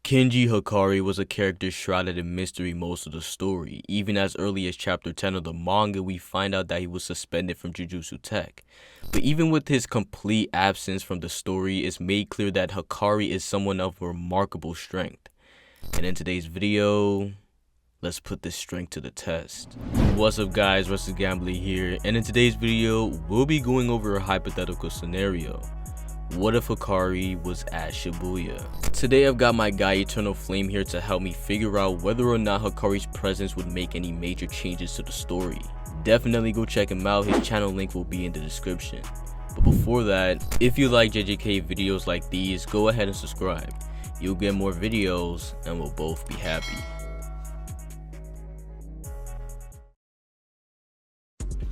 Kenji Hakari was a character shrouded in mystery most of the story. Even as early as chapter 10 of the manga, we find out that he was suspended from Jujutsu Tech. But even with his complete absence from the story, it's made clear that Hakari is someone of remarkable strength. And in today's video, let's put this strength to the test. What's up guys, Rusty Gambly here, and in today's video, we'll be going over a hypothetical scenario. What if Hakari was at Shibuya? Today I've got my guy Eternal Flame here to help me figure out whether or not Hakari's presence would make any major changes to the story. Definitely go check him out, his channel link will be in the description. But before that, if you like JJK videos like these, go ahead and subscribe. You'll get more videos and we'll both be happy.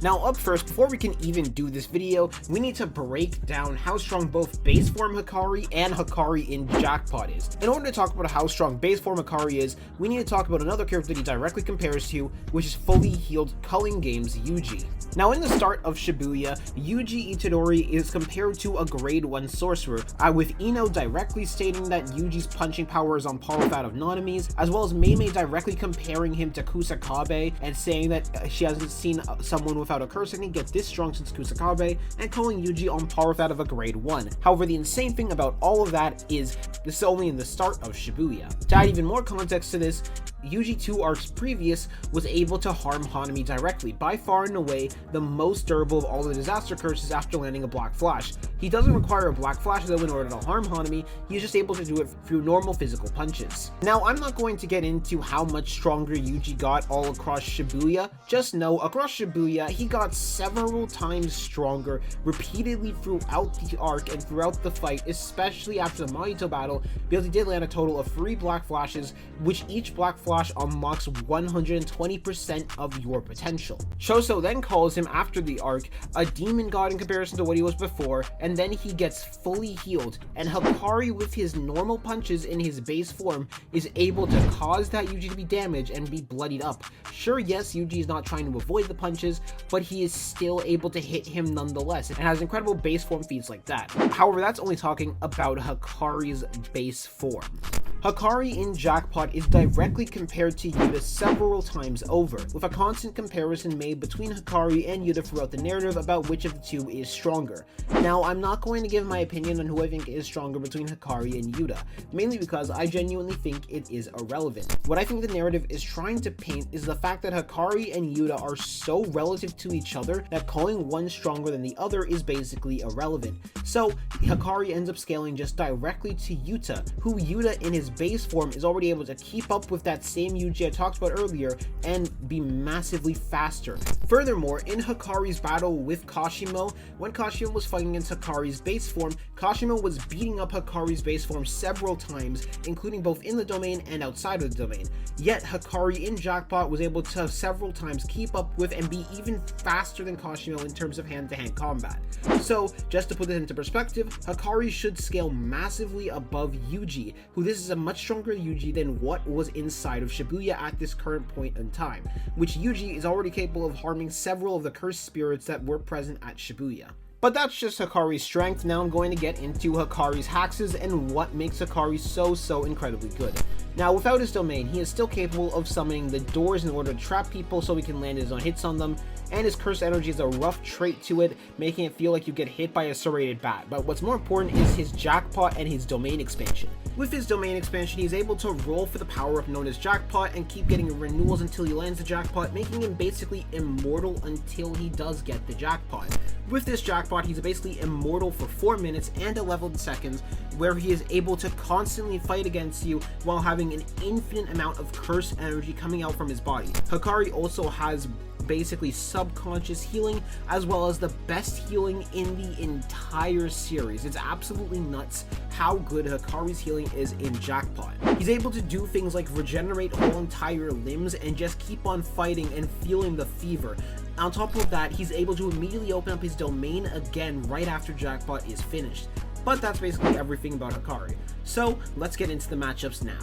Now up first, before we can even do this video, we need to break down how strong both base form Hakari and Hakari in Jackpot is. In order to talk about how strong base form Hakari is, we need to talk about another character that he directly compares to, which is fully healed Culling Games Yuji. Now in the start of Shibuya, Yuji Itadori is compared to a grade 1 sorcerer, with Ino directly stating that Yuji's punching power is on par with that of Nanami's, as well as Mei directly comparing him to Kusakabe and saying that she hasn't seen someone without a curse technique get this strong since Kusakabe, and calling Yuji on par with that of a grade 1. However, the insane thing about all of that is this is only in the start of Shibuya. To add even more context to this, Yuji 2 arcs previous was able to harm Hanami directly, by far and away the most durable of all the disaster curses after landing a Black Flash. He doesn't require a Black Flash though in order to harm Hanami, he's just able to do it through normal physical punches. Now I'm not going to get into how much stronger Yuji got all across Shibuya, just know across Shibuya he got several times stronger repeatedly throughout the arc and throughout the fight, especially after the Mahito battle, because he did land a total of 3 Black Flashes, which each Black Flash unlocks 120% of your potential. Choso then calls him after the arc a demon god in comparison to what he was before, and then he gets fully healed, and Hakari with his normal punches in his base form is able to cause that Yuji to be damaged and be bloodied up. Sure, yes, Yuji is not trying to avoid the punches, but he is still able to hit him nonetheless, and has incredible base form feats like that. However, that's only talking about Hakari's base form. Hakari in Jackpot is directly compared to Yuta several times over, with a constant comparison made between Hakari and Yuta throughout the narrative about which of the two is stronger. Now, I'm not going to give my opinion on who I think is stronger between Hakari and Yuta, mainly because I genuinely think it is irrelevant. What I think the narrative is trying to paint is the fact that Hakari and Yuta are so relative to each other that calling one stronger than the other is basically irrelevant. So, Hakari ends up scaling just directly to Yuta, who Yuta in his base form is already able to keep up with that same Yuji I talked about earlier and be massively faster. Furthermore, in Hakari's battle with Kashimo, when Kashimo was fighting against Hakari's base form, Kashimo was beating up Hakari's base form several times, including both in the domain and outside of the domain. Yet Hakari in Jackpot was able to several times keep up with and be even faster than Kashimo in terms of hand-to-hand combat. So, just to put this into perspective, Hakari should scale massively above Yuji, who this is a much stronger Yuji than what was inside of Shibuya at this current point in time, which Yuji is already capable of harming several of the cursed spirits that were present at Shibuya. But that's just Hakari's strength. Now I'm going to get into Hakari's hexes and what makes Hakari so incredibly good. Now, without his domain, he is still capable of summoning the doors in order to trap people so he can land his own hits on them, and his cursed energy is a rough trait to it, making it feel like you get hit by a serrated bat. But what's more important is his Jackpot and his domain expansion. With his domain expansion, he's able to roll for the power-up known as Jackpot and keep getting renewals until he lands the Jackpot, making him basically immortal until he does get the Jackpot. With this Jackpot, he's basically immortal for 4 minutes and 11 seconds, where he is able to constantly fight against you while having an infinite amount of cursed energy coming out from his body. Hakari also has basically subconscious healing, as well as the best healing in the entire series. It's absolutely nuts how good Hakari's healing is in Jackpot. He's able to do things like regenerate whole entire limbs and just keep on fighting and feeling the fever. On top of that, he's able to immediately open up his domain again right after Jackpot is finished. But that's basically everything about Hakari. So let's get into the matchups now.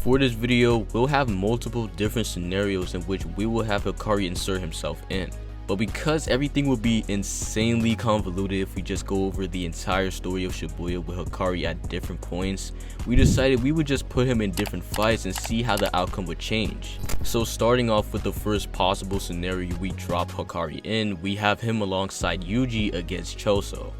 For this video, we'll have multiple different scenarios in which we will have Hakari insert himself in. But because everything would be insanely convoluted if we just go over the entire story of Shibuya with Hakari at different points, we decided we would just put him in different fights and see how the outcome would change. So starting off with the first possible scenario we drop Hakari in, we have him alongside Yuji against Choso.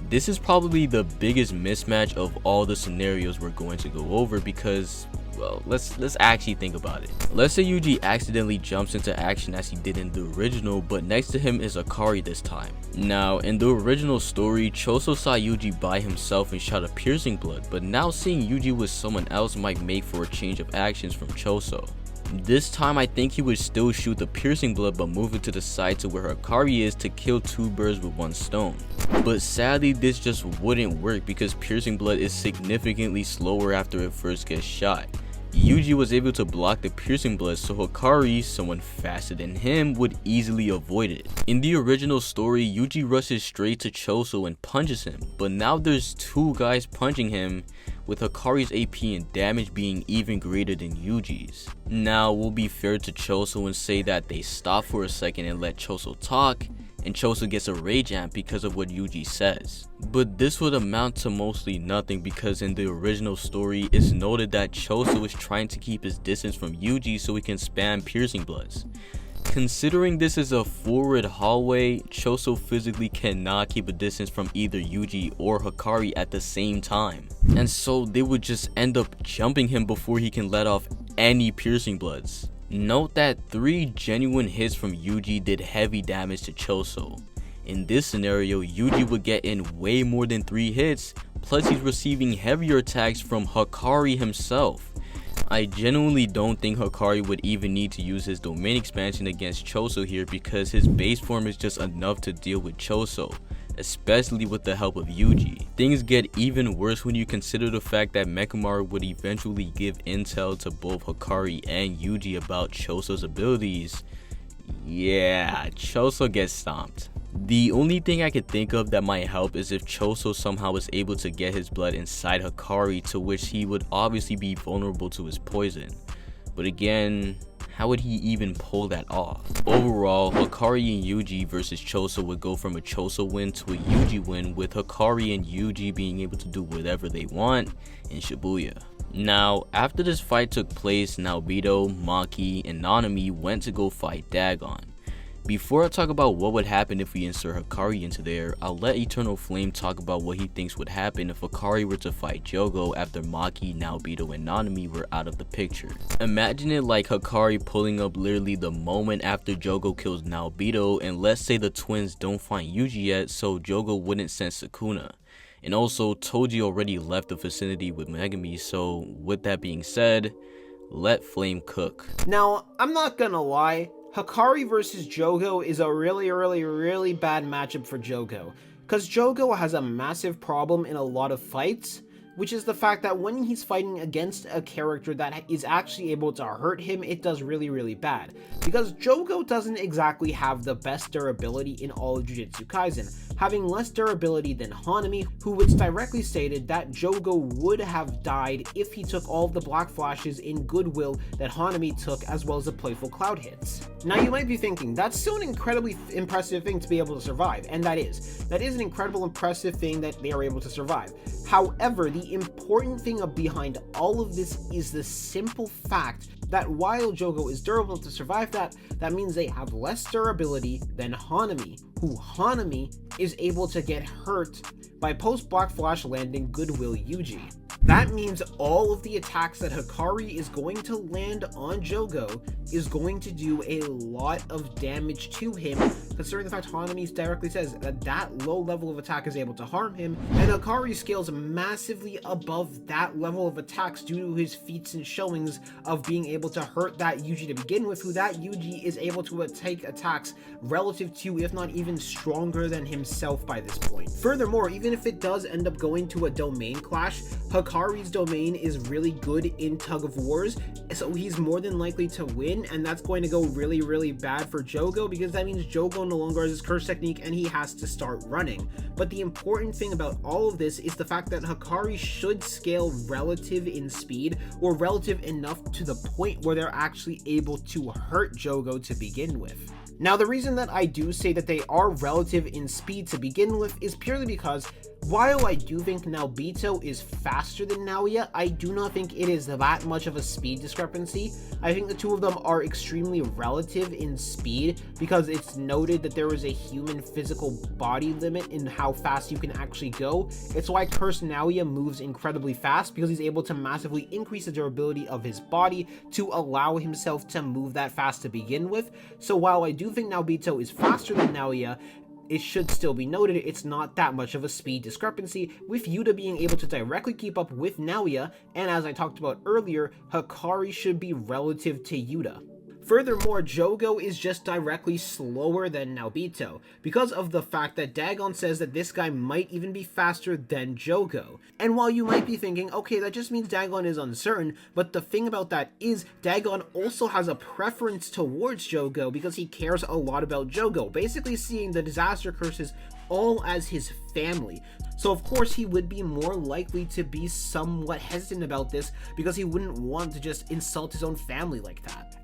This is probably the biggest mismatch of all the scenarios we're going to go over because, well, let's actually think about it. Let's say Yuji accidentally jumps into action as he did in the original, but next to him is Hakari this time. Now, in the original story, Choso saw Yuji by himself and shot a piercing blood, but now seeing Yuji with someone else might make for a change of actions from Choso. This time I think he would still shoot the piercing blood but move it to the side to where Hakari is to kill two birds with one stone. But sadly this just wouldn't work because piercing blood is significantly slower after it first gets shot. Yuji was able to block the piercing blood, so Hakari, someone faster than him, would easily avoid it. In the original story, Yuji rushes straight to Choso and punches him, but now there's two guys punching him, with Hakari's AP and damage being even greater than Yuji's. Now, we'll be fair to Choso and say that they stop for a second and let Choso talk, and Choso gets a rage amp because of what Yuji says. But this would amount to mostly nothing because in the original story, it's noted that Choso is trying to keep his distance from Yuji so he can spam piercing bloods. Considering this is a forward hallway, Choso physically cannot keep a distance from either Yuji or Hakari at the same time. And so they would just end up jumping him before he can let off any piercing bloods. Note that 3 genuine hits from Yuji did heavy damage to Choso. In this scenario, Yuji would get in way more than 3 hits, plus he's receiving heavier attacks from Hakari himself. I genuinely don't think Hakari would even need to use his domain expansion against Choso here because his base form is just enough to deal with Choso, especially with the help of Yuji. Things get even worse when you consider the fact that Mechamaru would eventually give intel to both Hakari and Yuji about Choso's abilities. Yeah, Choso gets stomped. The only thing I could think of that might help is if Choso somehow was able to get his blood inside Hakari, to which he would obviously be vulnerable to his poison. But again, how would he even pull that off? Overall, Hakari and Yuji versus Choso would go from a Choso win to a Yuji win, with Hakari and Yuji being able to do whatever they want in Shibuya. Now, after this fight took place, Naobito, Maki, and Nanami went to go fight Dagon. Before I talk about what would happen if we insert Hakari into there, I'll let Eternal Flame talk about what he thinks would happen if Hakari were to fight Jogo after Maki, Naobito, and Nanami were out of the picture. Imagine it like Hakari pulling up literally the moment after Jogo kills Naobito, and let's say the twins don't find Yuji yet, so Jogo wouldn't send Sukuna. And also, Toji already left the vicinity with Megami, so with that being said, let Flame cook. Now, I'm not gonna lie, Hakari versus Jogo is a really bad matchup for Jogo, because Jogo has a massive problem in a lot of fights, which is the fact that when he's fighting against a character that is actually able to hurt him, it does really bad. Because Jogo doesn't exactly have the best durability in all of Jujutsu Kaisen, having less durability than Hanami, who it's directly stated that Jogo would have died if he took all of the black flashes in Goodwill that Hanami took, as well as the playful cloud hits. Now you might be thinking, that's still an incredibly impressive thing to be able to survive, and that is an incredible impressive thing that they are able to survive. However, the important thing behind all of this is the simple fact that while Jogo is durable to survive that means they have less durability than Hanami, who Hanami is able to get hurt by post-Black Flash landing Goodwill Yuji. That means all of the attacks that Hakari is going to land on Jogo is going to do a lot of damage to him, considering the fact Hanami directly says that low level of attack is able to harm him, and Hakari scales massively above that level of attacks due to his feats and showings of being able to hurt that Yuji to begin with, who that Yuji is able to take attacks relative to, if not even stronger than himself by this point. Furthermore, even if it does end up going to a domain clash, Hakari's domain is really good in tug of wars, so he's more than likely to win, and that's going to go really bad for Jogo, because that means Jogo no longer has his curse technique and he has to start running. But the important thing about all of this is the fact that Hakari should scale relative in speed, or relative enough to the point where they're actually able to hurt Jogo to begin with. Now, the reason that I do say that they are relative in speed to begin with is purely because while I do think Naobito is faster than Naoya, I do not think it is that much of a speed discrepancy. I think the two of them are extremely relative in speed because it's noted that there is a human physical body limit in how fast you can actually go. It's why Cursed Naoya moves incredibly fast, because he's able to massively increase the durability of his body to allow himself to move that fast to begin with. So while I do think Naobito is faster than Naoya, it should still be noted it's not that much of a speed discrepancy, with Yuta being able to directly keep up with Naoya, and as I talked about earlier, Hakari should be relative to Yuta. Furthermore, Jogo is just directly slower than Naobito, because of the fact that Dagon says that this guy might even be faster than Jogo. And while you might be thinking, okay, that just means Dagon is uncertain, but the thing about that is Dagon also has a preference towards Jogo because he cares a lot about Jogo, basically seeing the disaster curses all as his family. So of course he would be more likely to be somewhat hesitant about this because he wouldn't want to just insult his own family like that.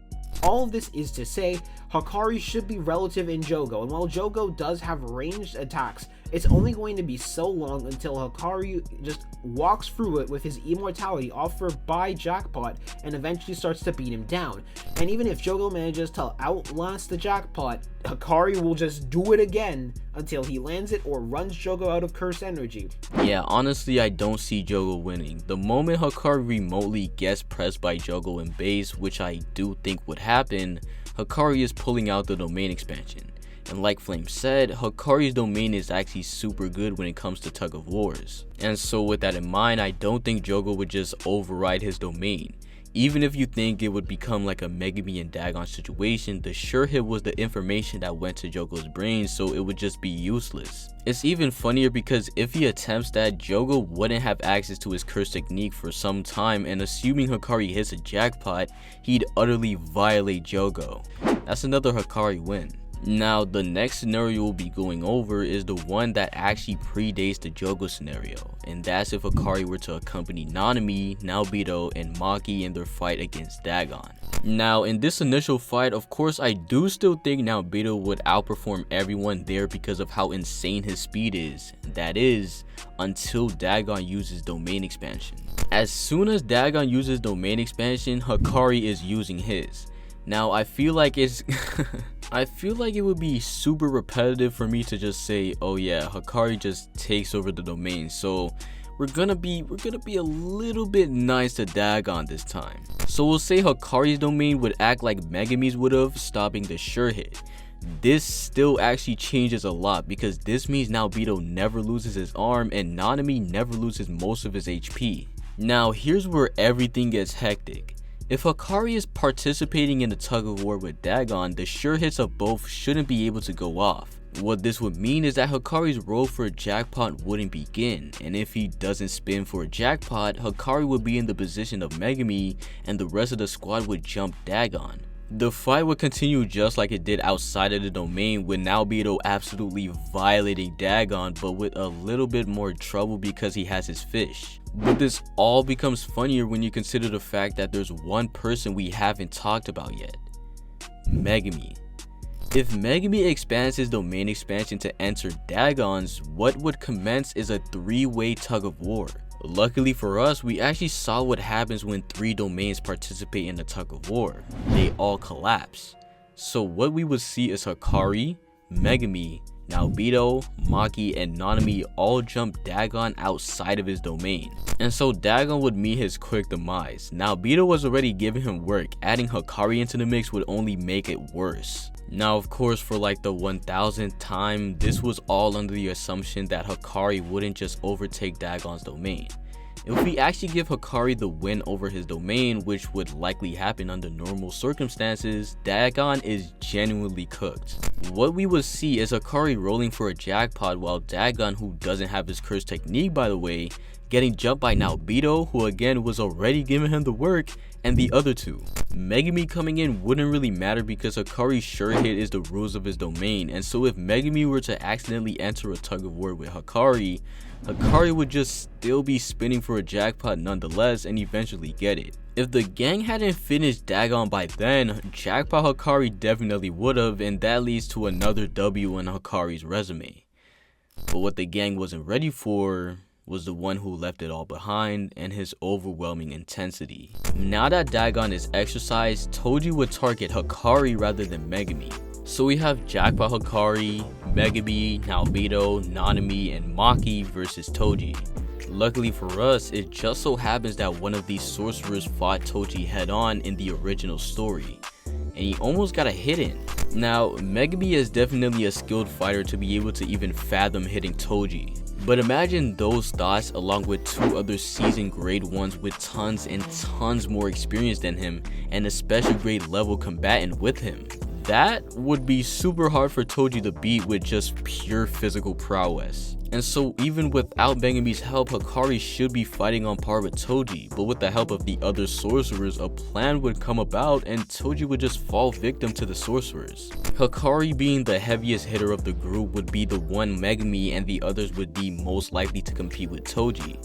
All of this is to say, Hakari should be relative in Jogo, and while Jogo does have ranged attacks, it's only going to be so long until Hakari just walks through it with his immortality offered by Jackpot and eventually starts to beat him down. And even if Jogo manages to outlast the Jackpot, Hakari will just do it again until he lands it or runs Jogo out of cursed energy. Yeah, honestly, I don't see Jogo winning. The moment Hakari remotely gets pressed by Jogo in base, which I do think would happen, Hakari is pulling out the domain expansion. And like Flame said, Hakari's domain is actually super good when it comes to tug of wars. And so with that in mind, I don't think Jogo would just override his domain. Even if you think it would become like a Megumi and Dagon situation, the sure hit was the information that went to Jogo's brain, so it would just be useless. It's even funnier because if he attempts that, Jogo wouldn't have access to his curse technique for some time, and assuming Hakari hits a jackpot, he'd utterly violate Jogo. That's another Hakari win. Now, the next scenario we'll be going over is the one that actually predates the Jogo scenario, and that's if Hakari were to accompany Nanami, Naobito, and Maki in their fight against Dagon. Now, in this initial fight, of course, I do still think Naobito would outperform everyone there because of how insane his speed is. That is, until Dagon uses domain expansion. As soon as Dagon uses domain expansion, Hakari is using his. Now, I feel like it would be super repetitive for me to just say, oh yeah, Hakari just takes over the domain. So we're gonna be a little bit nice to Dagon this time. So we'll say Hakari's domain would act like Megumi's would have, stopping the sure hit. This still actually changes a lot because this means Naobito never loses his arm and Nanami never loses most of his HP. Now here's where everything gets hectic. If Hakari is participating in the tug of war with Dagon, the sure hits of both shouldn't be able to go off. What this would mean is that Hakari's roll for a jackpot wouldn't begin, and if he doesn't spin for a jackpot, Hakari would be in the position of Megumi and the rest of the squad would jump Dagon. The fight would continue just like it did outside of the domain, with Naobito absolutely violating Dagon, but with a little bit more trouble because he has his fish. But this all becomes funnier when you consider the fact that there's one person we haven't talked about yet: Megumi. If Megumi expands his domain expansion to enter Dagon's, what would commence is a three-way tug of war. Luckily for us, we actually saw what happens when three domains participate in the tug of war. They all collapse. So what we would see is Hakari, Megumi, Naobito, Maki, and Nanami all jump Dagon outside of his domain. And so Dagon would meet his quick demise. Naobito was already giving him work, adding Hakari into the mix would only make it worse. Now of course, for like the 1000th time, this was all under the assumption that Hakari wouldn't just overtake Dagon's domain. If we actually give Hakari the win over his domain, which would likely happen under normal circumstances, Dagon is genuinely cooked. What we would see is Hakari rolling for a jackpot while Dagon, who doesn't have his curse technique by the way, getting jumped by Naobito, who again was already giving him the work, and the other two. Megumi coming in wouldn't really matter because Hakari's sure hit is the rules of his domain, and so if Megumi were to accidentally enter a tug of war with Hakari, Hakari would just still be spinning for a jackpot nonetheless and eventually get it. If the gang hadn't finished Dagon by then, Jackpot Hakari definitely would've, and that leads to another W on Hakari's resume. But what the gang wasn't ready for was the one who left it all behind and his overwhelming intensity. Now that Dagon is exercised, Toji would target Hakari rather than Megumi. So we have Jackpot Hakari, Megumi, Naobito, Nanami, and Maki versus Toji. Luckily for us, it just so happens that one of these sorcerers fought Toji head on in the original story, and he almost got a hit in. Now, Megumi is definitely a skilled fighter to be able to even fathom hitting Toji. But imagine those thoughts along with two other seasoned grade 1s with tons and tons more experience than him and a special grade level combatant with him. That would be super hard for Toji to beat with just pure physical prowess. And so even without Megumi's help, Hakari should be fighting on par with Toji, but with the help of the other sorcerers, a plan would come about and Toji would just fall victim to the sorcerers. Hakari, being the heaviest hitter of the group, would be the one Megumi and the others would be most likely to compete with Toji.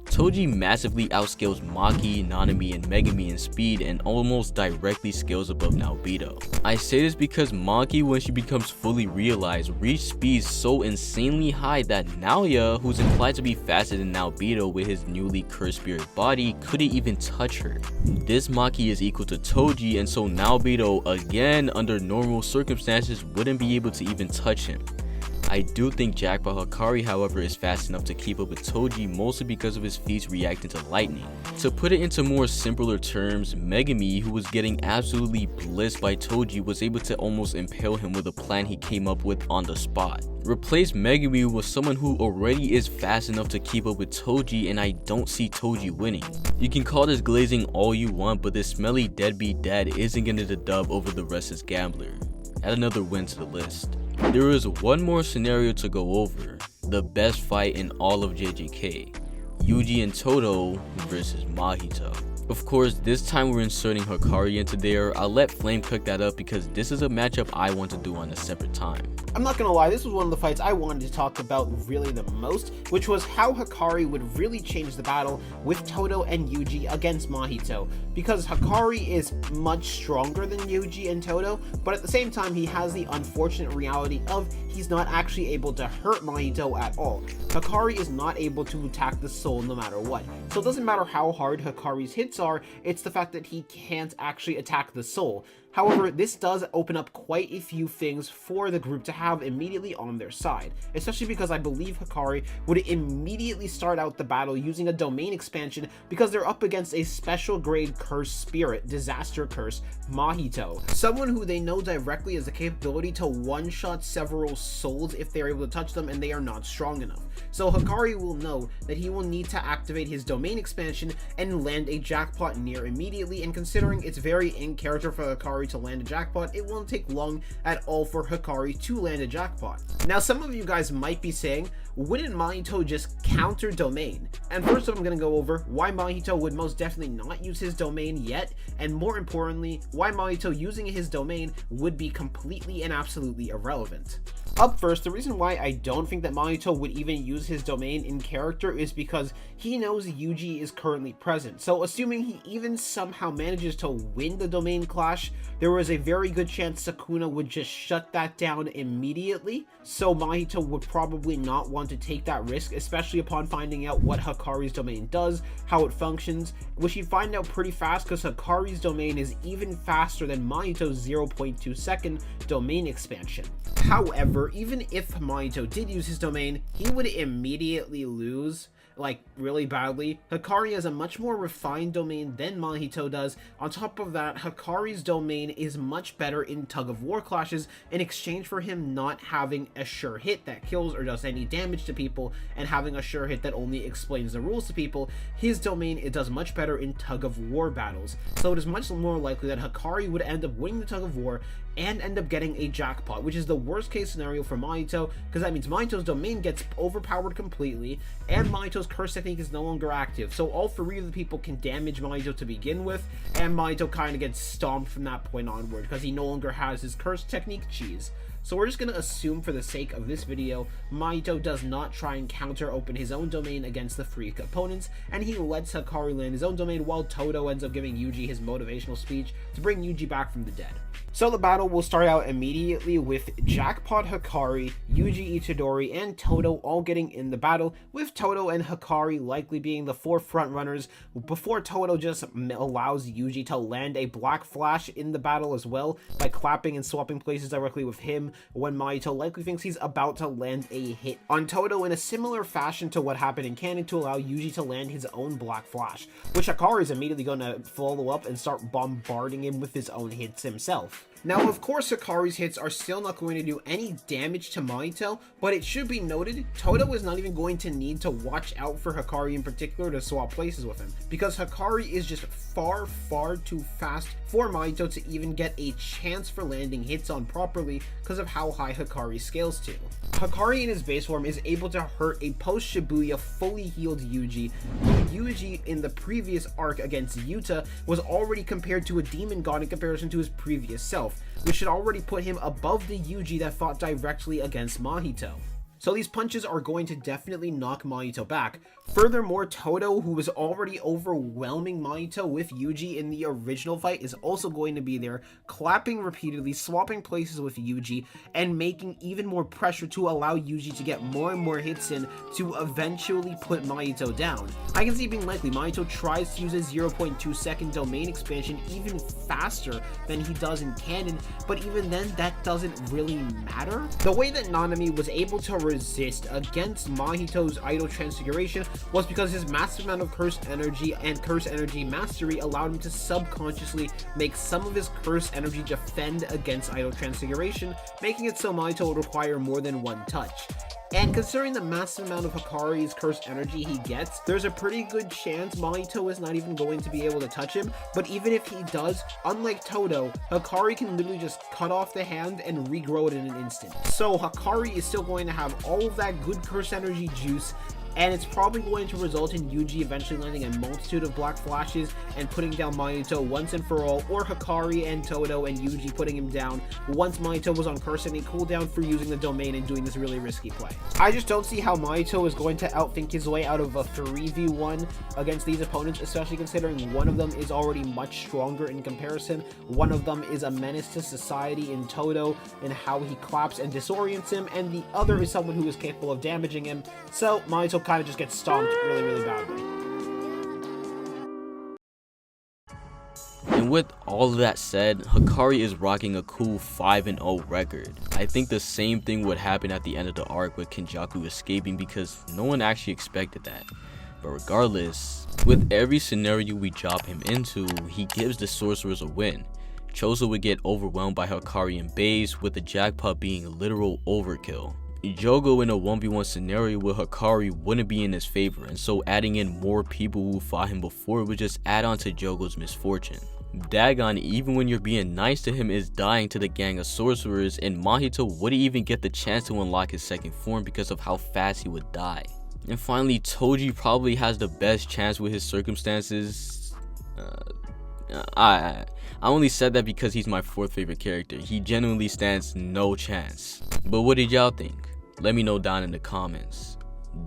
Toji massively outscales Maki, Nanami, and Megumi in speed and almost directly scales above Naobito. I say this because Maki, when she becomes fully realized, reached speeds so insanely high that Naoya, who's implied to be faster than Naobito with his newly cursed spirit body, couldn't even touch her. This Maki is equal to Toji, and so Naobito, again under normal circumstances, wouldn't be able to even touch him. I do think Jackpot Hakari, however, is fast enough to keep up with Toji, mostly because of his feats reacting to lightning. To put it into more simpler terms, Megumi, who was getting absolutely blitzed by Toji, was able to almost impale him with a plan he came up with on the spot. Replace Megumi with someone who already is fast enough to keep up with Toji, and I don't see Toji winning. You can call this glazing all you want, but this smelly deadbeat dad isn't getting the dub over the restless gambler. Add another win to the list. There is one more scenario to go over, the best fight in all of JJK, Yuji and Todo versus Mahito. Of course, this time we're inserting Hakari into there. I'll let Flame cook that up because this is a matchup I want to do on a separate time. I'm not gonna lie, this was one of the fights I wanted to talk about really the most, which was how Hakari would really change the battle with Todo and Yuji against Mahito, because Hakari is much stronger than Yuji and Todo, but at the same time he has the unfortunate reality of he's not actually able to hurt Mahito at all. Hakari is not able to attack the soul no matter what, so it doesn't matter how hard Hakari's hits are, it's the fact that he can't actually attack the soul. However, this does open up quite a few things for the group to have immediately on their side, especially because I believe Hakari would immediately start out the battle using a domain expansion because they're up against a special grade cursed spirit, disaster curse, Mahito. Someone who they know directly has the capability to one-shot several souls if they're able to touch them and they are not strong enough. So Hakari will know that he will need to activate his domain expansion and land a jackpot near immediately, and considering it's very in character for Hakari to land a jackpot, it won't take long at all for Hakari to land a jackpot. Now, some of you guys might be saying, wouldn't Mahito just counter domain? And first I'm going to go over why Mahito would most definitely not use his domain yet, and more importantly, why Mahito using his domain would be completely and absolutely irrelevant. Up first, the reason why I don't think that Mahito would even use his domain in character is because he knows Yuji is currently present. So assuming he even somehow manages to win the domain clash, there was a very good chance Sukuna would just shut that down immediately. So Mahito would probably not want to take that risk, especially upon finding out what Hakari's domain does, how it functions, which he'd find out pretty fast because Hakari's domain is even faster than Mahito's 0.2 second domain expansion. However, even if Mahito did use his domain, he would immediately lose, like really badly. Hakari has a much more refined domain than Mahito does. On top of that, Hakari's domain is much better in tug of war clashes in exchange for him not having a sure hit that kills or does any damage to people and having a sure hit that only explains the rules to people. His domain, it does much better in tug of war battles. So it is much more likely that Hakari would end up winning the tug of war and end up getting a jackpot, which is the worst case scenario for Mahito, because that means Mahito's domain gets overpowered completely, and Mahito's curse technique is no longer active. So all 3 of the people can damage Mahito to begin with, and Mahito kind of gets stomped from that point onward, because he no longer has his curse technique cheese. So we're just going to assume for the sake of this video, Mahito does not try and counter open his own domain against the free opponents, and he lets Hakari land his own domain while Todo ends up giving Yuji his motivational speech to bring Yuji back from the dead. So the battle will start out immediately with Jackpot Hakari, Yuji Itadori, and Todo all getting in the battle, with Todo and Hakari likely being the 4 front runners, before Todo just allows Yuji to land a black flash in the battle as well, by clapping and swapping places directly with him, when Mahito likely thinks he's about to land a hit on Todo in a similar fashion to what happened in canon to allow Yuji to land his own black flash, which Hakari is immediately going to follow up and start bombarding him with his own hits himself. Now, of course, Hakari's hits are still not going to do any damage to Mahito, but it should be noted, Todo is not even going to need to watch out for Hakari in particular to swap places with him, because Hakari is just far too fast for Mahito to even get a chance for landing hits on properly because of how high Hakari scales to. Hakari in his base form is able to hurt a post-Shibuya fully healed Yuji, who Yuji in the previous arc against Yuta was already compared to a demon god in comparison to his previous self, which should already put him above the Yuji that fought directly against Mahito. So these punches are going to definitely knock Mahito back. Furthermore, Todo, who was already overwhelming Mahito with Yuji in the original fight, is also going to be there, clapping repeatedly, swapping places with Yuji, and making even more pressure to allow Yuji to get more and more hits in to eventually put Mahito down. I can see it being likely Mahito tries to use his 0.2 second domain expansion even faster than he does in canon, but even then that doesn't really matter. The way that Nanami was able to resist against Mahito's idol transfiguration was because his massive amount of curse energy and curse energy mastery allowed him to subconsciously make some of his curse energy defend against idol transfiguration, making it so Mahito would require more than 1 touch. And considering the massive amount of Hakari's curse energy he gets, there's a pretty good chance Mahito is not even going to be able to touch him, but even if he does, unlike Todo, Hakari can literally just cut off the hand and regrow it in an instant. So Hakari is still going to have all of that good curse energy juice, and it's probably going to result in Yuji eventually landing a multitude of black flashes and putting down Mahito once and for all, or Hakari and Todo and Yuji putting him down once Mahito was on curse and a cooldown for using the domain and doing this really risky play. I just don't see how Mahito is going to outthink his way out of a 3v1 against these opponents, especially considering one of them is already much stronger in comparison. One of them is a menace to society in Todo and how he claps and disorients him, and the other is someone who is capable of damaging him, so Mahito kind of just gets stomped really badly. And with all of that said, Hakari is rocking a cool 5-0 record. I think the same thing would happen at the end of the arc with Kenjaku escaping because no one actually expected that. But regardless, with every scenario we drop him into, he gives the sorcerers a win. Choso would get overwhelmed by Hakari in base, with the jackpot being a literal overkill. Jogo in a 1v1 scenario with Hakari wouldn't be in his favor, and so adding in more people who fought him before would just add on to Jogo's misfortune. Dagon, even when you're being nice to him, is dying to the gang of sorcerers, and Mahito wouldn't even get the chance to unlock his second form because of how fast he would die. And finally, Toji probably has the best chance with his circumstances. I only said that because he's my 4th favorite character. He genuinely stands no chance. But what did y'all think? Let me know down in the comments.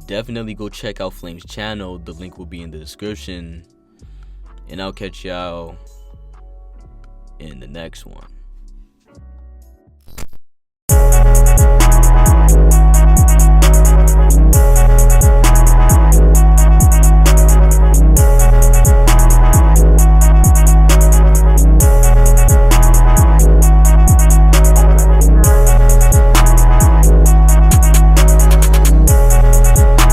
Definitely go check out Flame's channel, the link will be in the description. And I'll catch y'all in the next one.